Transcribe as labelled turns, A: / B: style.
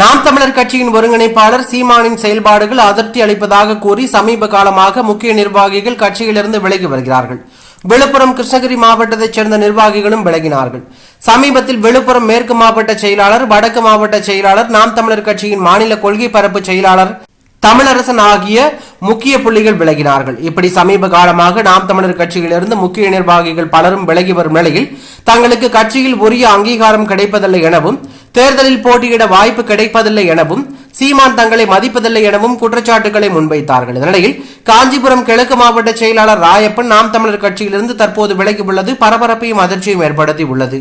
A: நாம் தமிழர் கட்சியின் ஒருங்கிணைப்பாளர் சீமானின் செயல்பாடுகள் அதிருப்தி அளிப்பதாக கூறி சமீப காலமாக முக்கிய நிர்வாகிகள் கட்சியிலிருந்து விலகி வருகிறார்கள். விழுப்புரம் கிருஷ்ணகிரி மாவட்டத்தைச் சேர்ந்த நிர்வாகிகளும் விலகினார்கள். சமீபத்தில் விழுப்புரம் மேற்கு மாவட்ட செயலாளர், வடக்கு மாவட்ட செயலாளர், நாம் தமிழர் கட்சியின் மாநில கொள்கை பரப்பு செயலாளர் தமிழரசன் ஆகிய முக்கிய புள்ளிகள் விலகினார்கள். இப்படி சமீப காலமாக நாம் தமிழர் கட்சியிலிருந்து முக்கிய நிர்வாகிகள் பலரும் விலகி வரும் நிலையில் தங்களுக்கு கட்சியில் உரிய அங்கீகாரம் கிடைப்பதில்லை எனவும், தேர்தலில் போட்டியிட வாய்ப்பு கிடைப்பதில்லை எனவும், சீமான் தங்களை மதிப்பதில்லை எனவும் குற்றச்சாட்டுகளை முன்வைத்தார்கள். இந்த நிலையில் காஞ்சிபுரம் கிழக்கு மாவட்ட செயலாளர் ராயப்பன் நாம் தமிழர் கட்சியிலிருந்து தற்போது விலகி உள்ளது பரபரப்பையும் அதிர்ச்சியும் ஏற்படுத்தி உள்ளது.